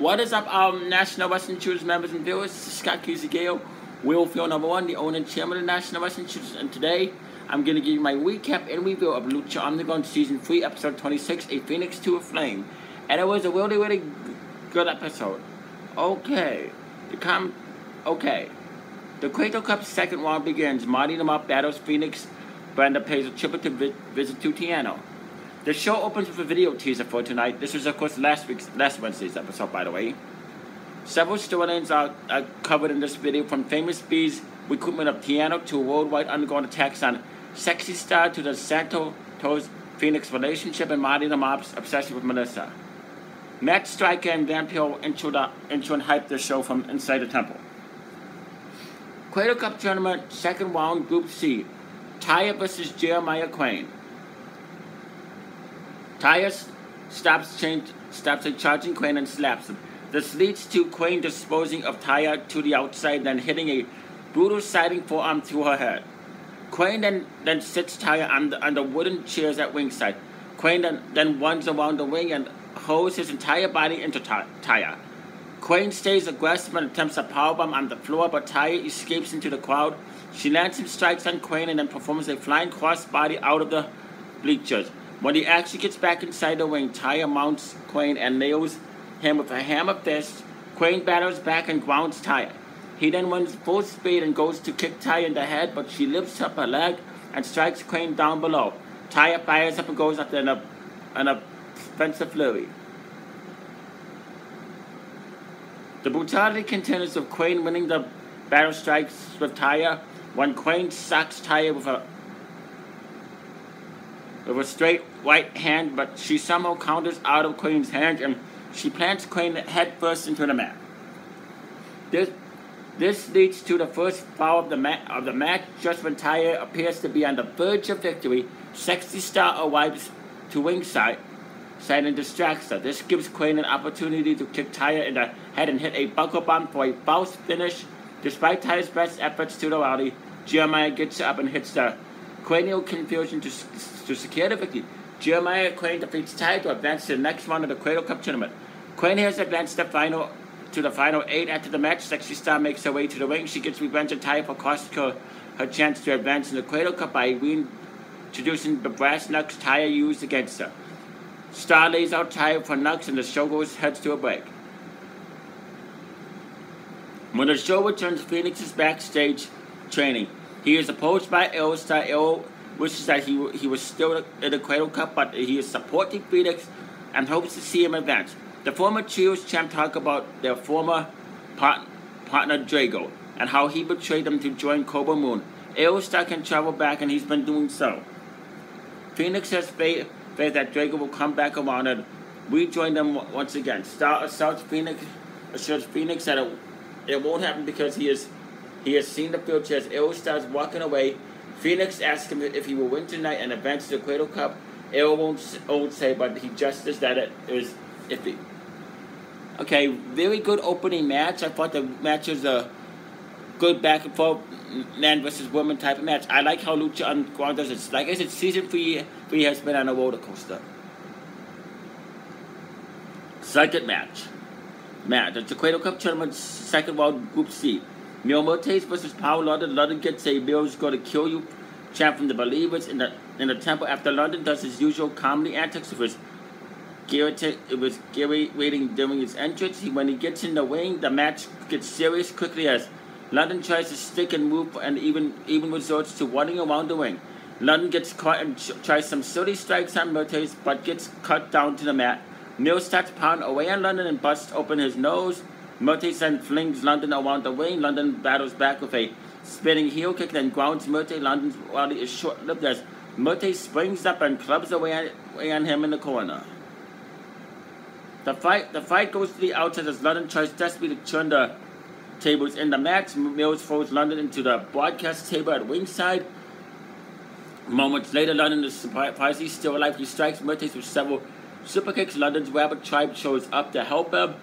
What is up, National Wrestling Shooters members and viewers? This is Scott Gale, Will Field #1, the owner and chairman of the National Wrestling Shooters, and today I'm going to give you my recap and review of Lucha Underground Season 3, Episode 26, A Phoenix to a Flame. And it was a really, really good episode. Okay. The Cradle Cup's second round begins. Marty them up battles Phoenix. Brenda pays a tribute to visit to Tiano. The show opens with a video teaser for tonight. This was, of course, last Wednesday's episode, by the way. Several storylines are covered in this video, from Famous B's recruitment of Tiano to worldwide underground attacks on Sexy Star to the Santos Phoenix relationship and Marty the Mob's obsession with Melissa. Matt Striker and Vampiro intro and hype the show from inside the temple. Cradle Cup Tournament, second round, Group C. Taya versus Jeremiah Crane. Taya stops charging Crane and slaps him. This leads to Crane disposing of Taya to the outside, then hitting a brutal sliding forearm through her head. Crane then sits Taya on the wooden chairs at ringside. Crane then runs around the ring and holds his entire body into Taya. Crane stays aggressive and attempts a powerbomb on the floor, but Taya escapes into the crowd. She lands some strikes on Crane and then performs a flying crossbody out of the bleachers. When he actually gets back inside the ring, Taya mounts Crane and nails him with a hammer fist. Crane batters back and grounds Taya. He then runs full speed and goes to kick Taya in the head, but she lifts up her leg and strikes Crane down below. Taya fires up and goes up in an offensive flurry. The brutality continues with Crane winning the battle strikes with Taya when Crane socks Taya with a straight right hand, but she somehow counters out of Crane's hand and she plants Crane head first into the mat. This leads to the first foul of the match. Just when Taya appears to be on the verge of victory, Sexy Star arrives to ringside and distracts her. This gives Crane an opportunity to kick Taya in the head and hit a buckle bomb for a false finish. Despite Taya's best efforts to the rally, Jeremiah gets up and hits the cranial confusion to secure the victory. Jeremiah Crane defeats Taya to advance to the next round of the Cradle Cup tournament. Crane has advanced to the final 8 after the match. Sexy Star makes her way to the ring. She gets revenge on Taya for costing her chance to advance in the Cradle Cup by reintroducing the brass knucks Taya used against her. Star lays out Taya for knucks and the show heads to a break. When the show returns, Phoenix is backstage training. He is approached by Arrow Star. Arrow wishes that he was still in the Cradle Cup, but he is supporting Phoenix and hopes to see him advance. The former Trios champ talk about their former partner Drago and how he betrayed them to join Cobra Moon. Arrow Star can travel back, and he's been doing so. Phoenix has faith that Drago will come back around and rejoin them once again. Star assures Phoenix that it won't happen because he has seen the future. As Arrow starts walking away, Phoenix asks him if he will win tonight and advance to the Cradle Cup. Arrow won't say, but he justices that it is iffy. Okay, very good opening match. I thought the match was a good back and forth man versus woman type of match. I like how Lucha Underground does it. Like I said, Season 3 has been on a roller coaster. Second match. It's the Cradle Cup Tournament, second round, Group C. Mil Muertes versus Paul London. London gets a Mil's Gonna Kill You chant from the Believers in the temple after London does his usual comedy antics with Gary waiting during his entrance. When he gets in the ring, the match gets serious quickly as London tries to stick and move and even resorts to running around the ring. London gets caught and tries some silly strikes on Muertes, but gets cut down to the mat. Mil starts pounding away on London and busts open his nose. Muertes then flings London around the ring. London battles back with a spinning heel kick, then grounds Muertes. London's rally is short-lived as Muertes springs up and clubs away on him in the corner. The fight goes to the outside as London tries desperately to turn the tables in the match. Mills throws London into the broadcast table at ringside. Moments later, London is surprisingly still alive. He strikes Muertes with several super kicks. London's Rabbit Tribe shows up to help him.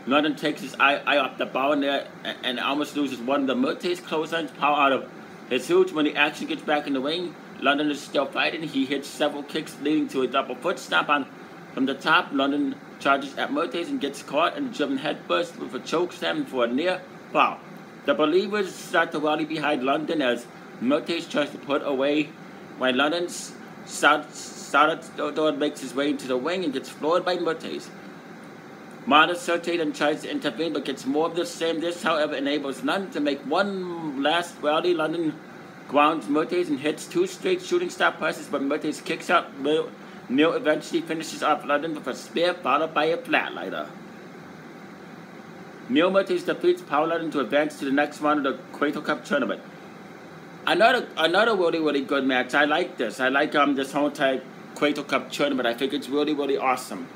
London takes his eye off the bar in there and almost loses one of the Muertes clotheslines power out of his hooch. When the action gets back in the ring, London is still fighting. He hits several kicks leading to a double foot stomp from the top. London charges at Mertes and gets caught in a German headbutt with a choke slam for a near fall. The Believers start to rally behind London as Mertes tries to put away when London Salvador makes his way into the ring and gets floored by Mertes. Marta Surte then tries to intervene but gets more of the same. This, however, enables London to make one last rally. London grounds Mertes and hits 2 straight shooting star presses, but Mertes kicks out. Neil eventually finishes off London with a spear followed by a flatliner. Neil Mertes defeats Paul London to advance to the next round of the Cradle Cup tournament. Another really good match. I like this. I like this whole entire Cradle Cup tournament. I think it's really awesome.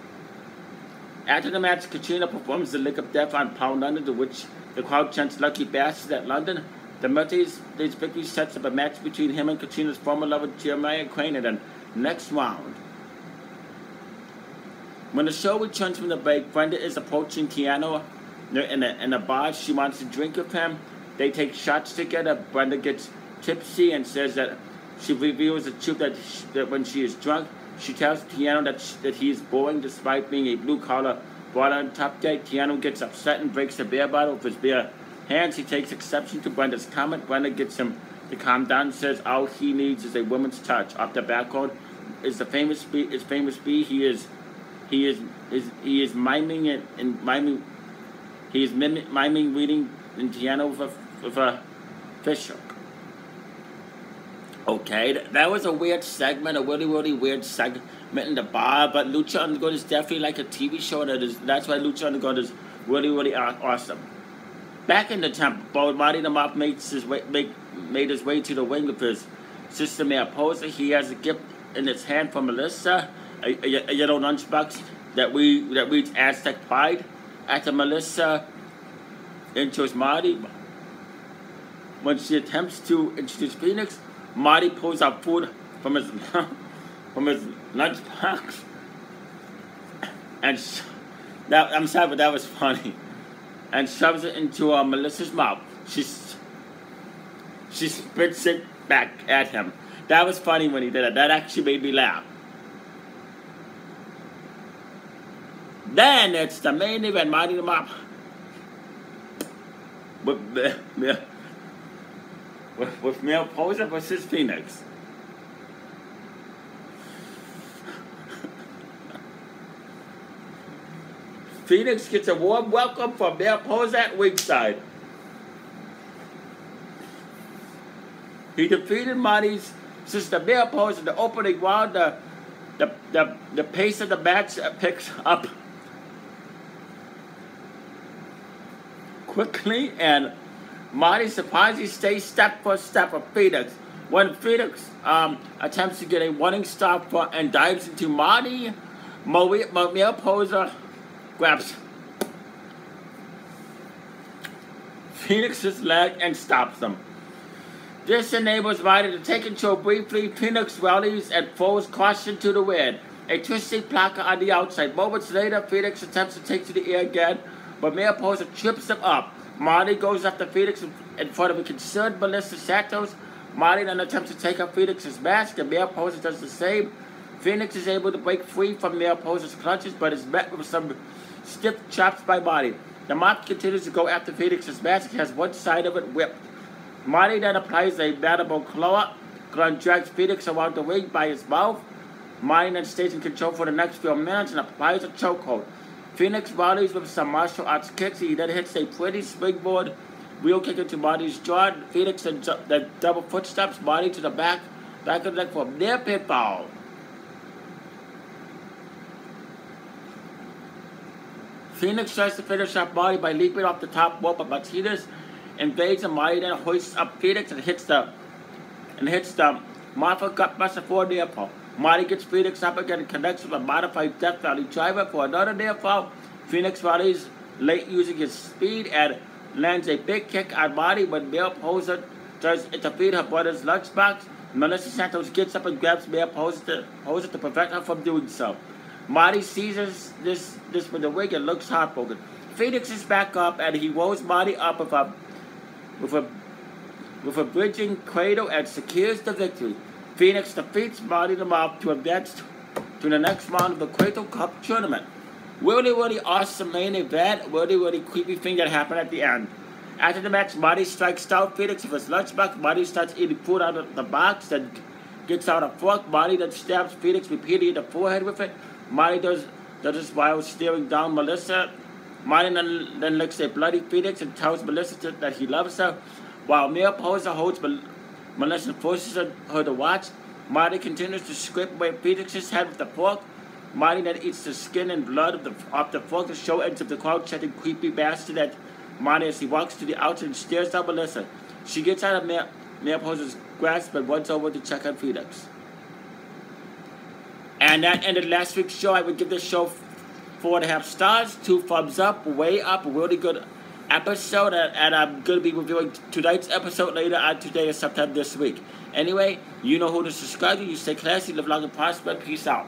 After the match, Katrina performs the Lick of Death on Paul London, to which the crowd chants Lucky Bastards at London. The Mertes victory sets up a match between him and Katrina's former lover Jeremiah Crane in the next round. When the show returns from the break, Brenda is approaching Keanu in a bar. She wants to drink with him. They take shots together. Brenda gets tipsy and says that she reveals the truth that when she is drunk, she tells Keanu that he is boring despite being a blue-collar brawler and tough guy. Keanu gets upset and breaks the beer bottle with his bare hands. He takes exception to Brenda's comment. Brenda gets him to calm down and says all he needs is a woman's touch. Off the background is the famous B. He is miming it and miming. He is miming reading in Keanu with a fish hook. Okay, that was a weird segment, a really weird segment in the bar, but Lucha Underground is definitely like a TV show. That's why Lucha Underground is really awesome. Back in the temple, Marty the Mop made his way to the ring with his sister Maya Poser. He has a gift in his hand from Melissa, a yellow lunchbox that reads Aztec Pride. After Melissa intros Marty, when she attempts to introduce Fenix, Marty pulls out food from his lunchbox, and I'm sorry, but that was funny, and shoves it into Melissa's mouth. She spits it back at him. That was funny when he did it. That actually made me laugh. Then it's the main event, Marty the Mop with Male Poser versus Fenix. Fenix gets a warm welcome from Male Poser at ringside. He defeated Marty's sister Male Poser in the opening round. The pace of the match picks up quickly, and Marty surprisingly stays step for step with Fenix. When Fenix attempts to get a running stop and dives into Marty, Male Poser grabs Fenix's leg and stops him. This enables Marty to take control briefly. Fenix rallies and throws caution to the wind. A twisting placa on the outside. Moments later, Fenix attempts to take to the air again, but Male Poser trips him up. Marty goes after Fenix in front of a concerned Melissa Santos. Marty then attempts to take off Fenix's mask, and Male Poser does the same. Fenix is able to break free from Male Poser's clutches, but is met with some stiff chops by Marty. The Mop continues to go after Fenix's mask. He has one side of it whipped. Marty then applies a mandible claw. Glenn drags Fenix around the ring by his mouth. Marty then stays in control for the next few minutes and applies a chokehold. Fenix rallies with some martial arts kicks. He then hits a pretty springboard wheel kick into Marty's jaw. Fenix then double footsteps Marty to the back of the neck for a near pinfall. Fenix tries to finish off Marty by leaping off the top rope, but Martinez invades, and Marty then hoists up Fenix and hits the modified gutbuster for a near fall. Marty gets Fenix up again and connects with a modified Death Valley driver for another near fall. Fenix rallies late using his speed and lands a big kick on Marty when Male Poser tries to interfere her brother's lunchbox. Melissa Santos gets up and grabs Male Poser to prevent her from doing so. Marty seizes this with the ring and looks heartbroken. Fenix is back up and he rolls Marty up with a bridging cradle and secures the victory. Fenix defeats Marty the Mop to advance to the next round of the Cradle Cup tournament. Really awesome main event. Really creepy thing that happened at the end. After the match, Marty strikes down Fenix with his lunchbox. Marty starts eating food out of the box, then gets out a fork. Marty then stabs Fenix repeatedly in the forehead with it. Marty does this while staring down Melissa. Marty then licks a bloody Fenix and tells Melissa that he loves her. While Mia Poser holds Melissa and forces her to watch, Marty continues to scrape away Fenix's head with the fork. Marty then eats the skin and blood off the fork. The show ends with the crowd chanting creepy bastard at Marty as he walks to the outside and stares at Melissa. She gets out of Mia Poser's grasp but runs over to check on Fenix. And that ended last week's show. I would give this show 4.5 stars, 2 thumbs up, way up, really good episode, and I'm going to be reviewing tonight's episode later on today or sometime this week. Anyway, you know who to subscribe to. You stay classy, live long and prosper. Peace out.